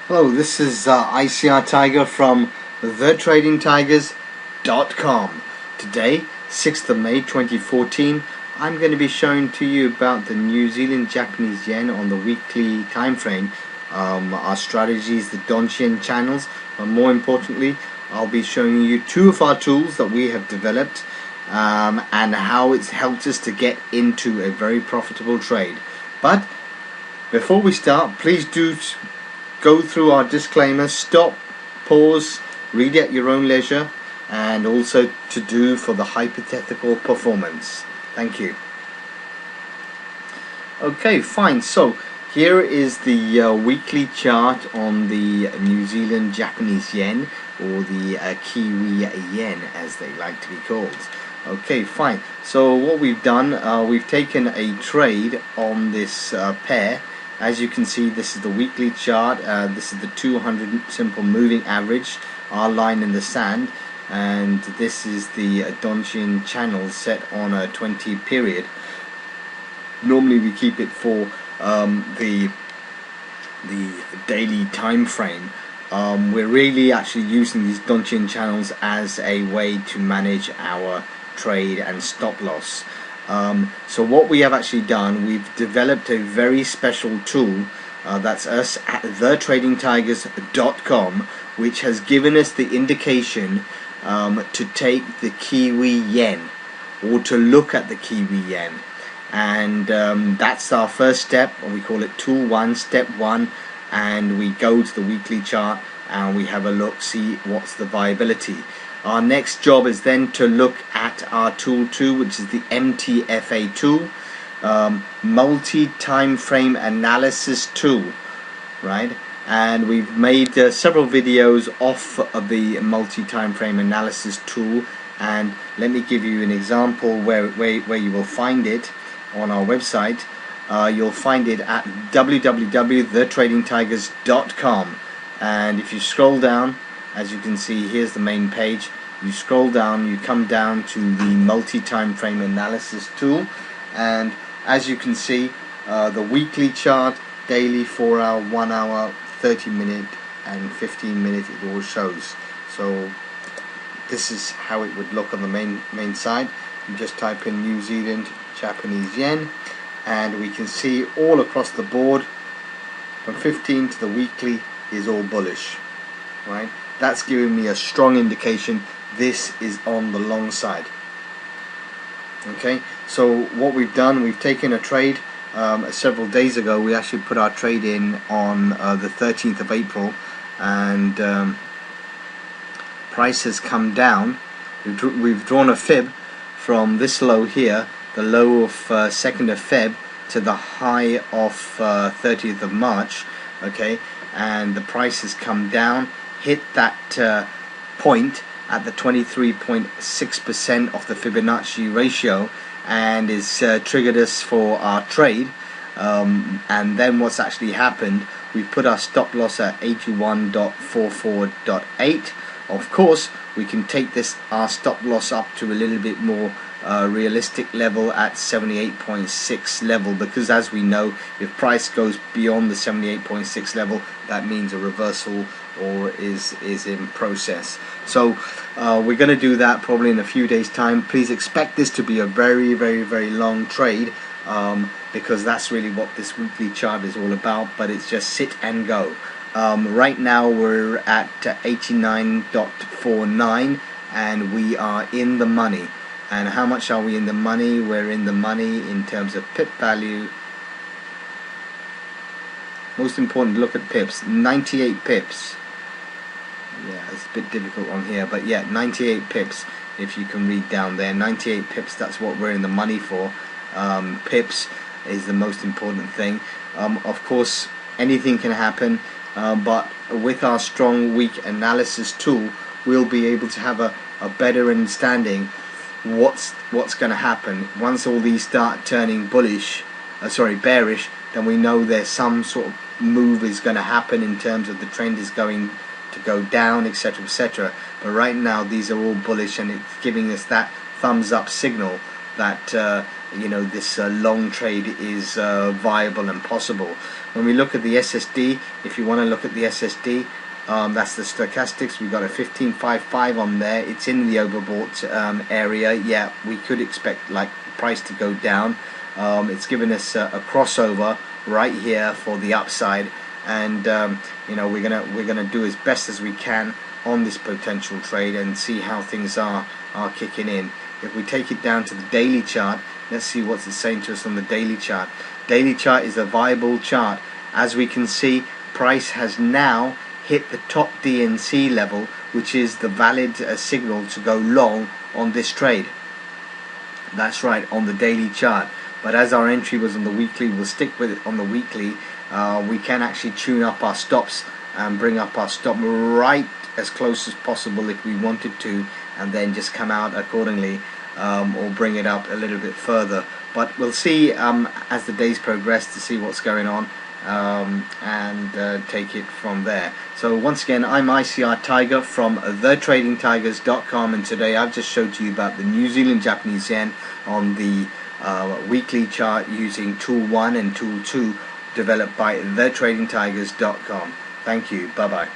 Hello, this is ICR Tiger from TheTradingTigers.com. Today, 6th of May 2014, I'm going to be showing to you about the New Zealand Japanese yen on the weekly time frame, our strategies, the Donchian Channels, but more importantly, I'll be showing you two of our tools that we have developed and how it's helped us to get into a very profitable trade. But before we start, please do go through our disclaimers, stop, pause, read at your own leisure, and also to do for the hypothetical performance. Thank you. Okay, fine. So here is the weekly chart on the New Zealand Japanese yen, or the Kiwi yen as they like to be called. Okay, fine. So what we've done, we've taken a trade on this pair. As you can see, this is the weekly chart. This is the 200 simple moving average, our line in the sand, and this is the Donchian Channels set on a 20 period. Normally we keep it for the daily time frame. We're really actually using these Donchian Channels as a way to manage our trade and stop loss. So what we have actually done, we've developed a very special tool, that's us at TheTradingTigers.com, which has given us the indication to take the Kiwi yen, or to look at the Kiwi yen, and that's our first step. We call it tool 1, step 1, and we go to the weekly chart and we have a look, see what's the viability. Our next job is then to look at our tool 2, which is the MTFA tool, multi-time frame analysis tool, right? And we've made several videos off of the multi-time frame analysis tool, and let me give you an example where you will find it on our website. You'll find it at www.thetradingtigers.com, and if you scroll down, as you can see, here's the main page. You scroll down, you come down to the multi-time frame analysis tool, and as you can see, the weekly chart, daily, 4 hour, 1 hour, 30 minute and 15 minute, it all shows. So this is how it would look on the main side. You just type in New Zealand Japanese yen, and we can see all across the board from 15 to the weekly is all bullish, right? That's giving me a strong indication this is on the long side. Okay, so what we've done, we've taken a trade several days ago. We actually put our trade in on the 13th of April, and price has come down. We've drawn a fib from this low here, the low of 2nd of Feb, to the high of 30th of March. Okay, and the price has come down, hit that point at the 23.6% of the Fibonacci ratio, and is triggered us for our trade. And then what's actually happened, we put our stop loss at 81.44.8. Of course, we can take our stop loss up to a little bit more realistic level at 78.6 level, because as we know, if price goes beyond the 78.6 level, that means a reversal or is in process. So we're going to do that probably in a few days time. Please expect this to be a very, very, very long trade, because that's really what this weekly chart is all about. But it's just sit and go. Right now we're at 89.49, and we are in the money. And how much are we in the money? We're in the money in terms of pip value. Most important, look at pips. 98 pips. Yeah, it's a bit difficult on here, but yeah, 98 pips. If you can read down there, 98 pips. That's what we're in the money for. Pips is the most important thing. Of course, anything can happen, but with our strong week analysis tool, we'll be able to have a better understanding what's going to happen once all these start turning bearish. Then we know there's some sort of move is going to happen in terms of the trend is going to go down, etc., etc. But right now these are all bullish, and it's giving us that thumbs up signal that you know, this long trade is viable and possible. When we look at the SSD, if you want to look at the SSD, that's the stochastics. We've got a 1555 on there. It's in the overbought area. Yeah, we could expect like price to go down. It's given us a crossover right here for the upside, and you know, we're gonna do as best as we can on this potential trade and see how things are kicking in. If we take it down to the daily chart, let's see what's it saying to us on the daily chart. Daily chart is a viable chart. As we can see, price has now hit the top DNC level, which is the valid signal to go long on this trade. That's right, on the daily chart. But as our entry was on the weekly, we'll stick with it on the weekly. We can actually tune up our stops and bring up our stop right as close as possible if we wanted to, and then just come out accordingly, or bring it up a little bit further. But we'll see as the days progress to see what's going on, and take it from there. So once again, I'm ICR Tiger from thetradingtigers.com, and today I've just showed you about the New Zealand Japanese yen on the weekly chart using tool 1 and tool 2 developed by thetradingtigers.com. Thank you. Bye bye.